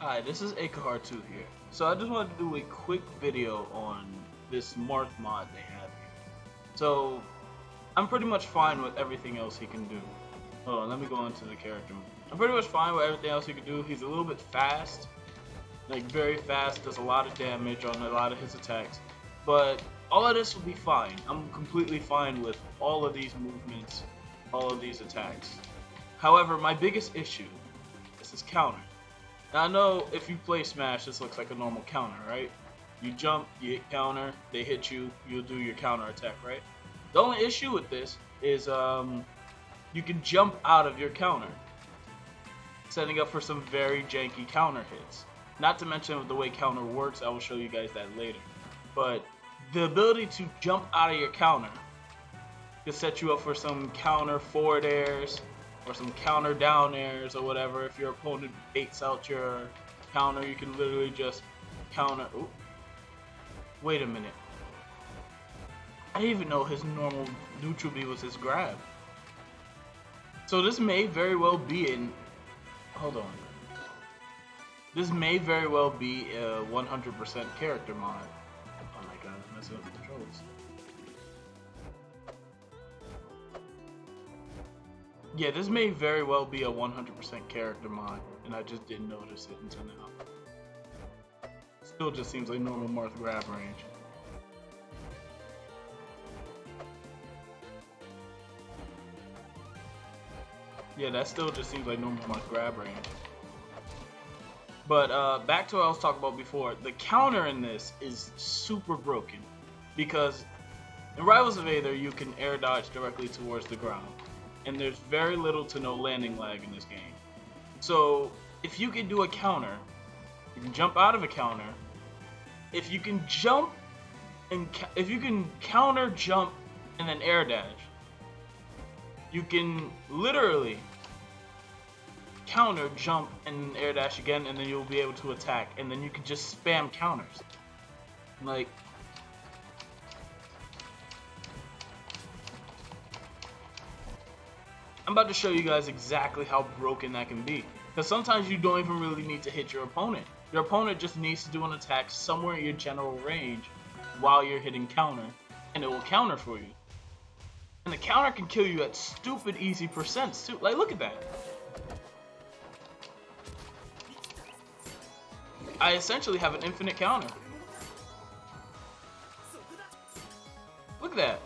Hi, this is Accurate 2 here. So I just wanted to do a quick video on this Marth mod they have here. So I'm pretty much fine with everything else he can do. Hold on, let me go into the character. I'm pretty much fine with everything else he can do. He's a little bit fast, like very fast, does a lot of damage on a lot of his attacks. But all of this will be fine. I'm completely fine with all of these movements, all of these attacks. However, my biggest issue is his counter. Now I know if you play Smash, this looks like a normal counter, right? You jump, you hit counter, they hit you, you'll do your counter attack, right? The only issue with this is you can jump out of your counter, setting up for some very janky counter hits. Not to mention the way counter works, I will show you guys that later. But the ability to jump out of your counter can set you up for some counter forward airs, or some counter down airs or whatever. If your opponent baits out your counter, you can literally just counter. Ooh. Wait a minute. I didn't even know his normal neutral B was his grab. So this may very well be in. Hold on. This may very well be a 100% character mod. Oh my god, I'm messing up the controls. Yeah, this may very well be a 100% character mod, and I just didn't notice it until now. Still just seems like normal Marth grab range. Yeah, that still just seems like normal Marth grab range. But back to what I was talking about before, the counter in this is super broken, because in Rivals of Aether you can air dodge directly towards the ground, and there's very little to no landing lag in this game. So if you can do a counter, you can jump out of a counter. If you can jump and if you can counter, jump, and then air dash, you can literally counter, jump, and air dash again, and then you'll be able to attack, and then you can just spam counters. Like, I'm about to show you guys exactly how broken that can be. Because sometimes you don't even really need to hit your opponent. Your opponent just needs to do an attack somewhere in your general range while you're hitting counter, and it will counter for you. And the counter can kill you at stupid easy percents too. Like, look at that. I essentially have an infinite counter. Look at that.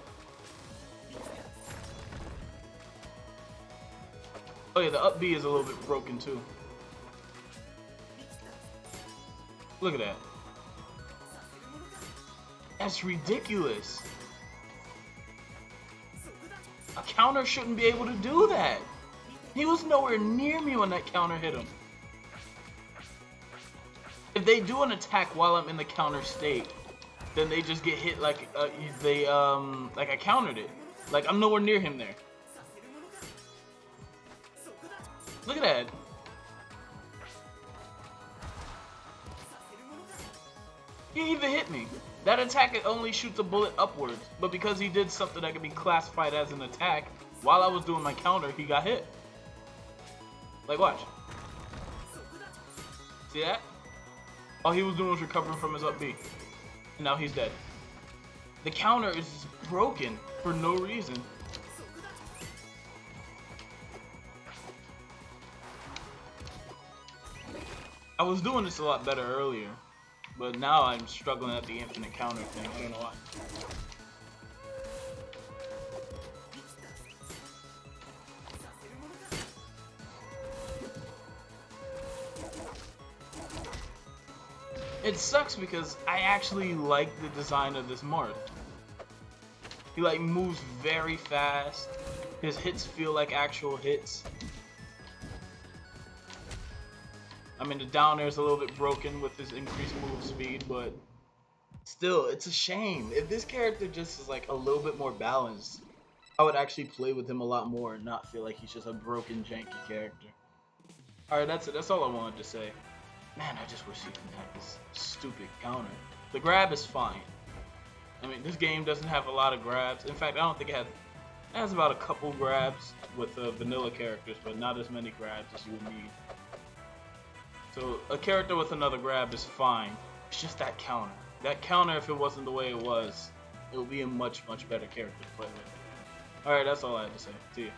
Oh yeah, the up B is a little bit broken too. Look at that. That's ridiculous. A counter shouldn't be able to do that. He was nowhere near me when that counter hit him. If they do an attack while I'm in the counter state, then they just get hit like like I countered it. Like I'm nowhere near him there. Look at that. He didn't even hit me. That attack only shoots a bullet upwards, but because he did something that could be classified as an attack, while I was doing my counter, he got hit. Like, watch. See that? All he was doing was recovering from his up B. And now he's dead. The counter is broken for no reason. I was doing this a lot better earlier, but now I'm struggling at the infinite counter thing. I don't know why. It sucks because I actually like the design of this Marth. He like moves very fast. His hits feel like actual hits. I mean, the down air is a little bit broken with his increased move speed, but still, it's a shame. If this character just is like a little bit more balanced, I would actually play with him a lot more and not feel like he's just a broken, janky character. Alright, that's it. That's all I wanted to say. Man, I just wish he didn't have this stupid counter. The grab is fine. I mean, this game doesn't have a lot of grabs. In fact, I don't think it has about a couple grabs with vanilla characters, but not as many grabs as you would need. So a character with another grab is fine. It's just that counter. That counter, if it wasn't the way it was, it would be a much, much better character to play with. Alright, that's all I had to say. See ya.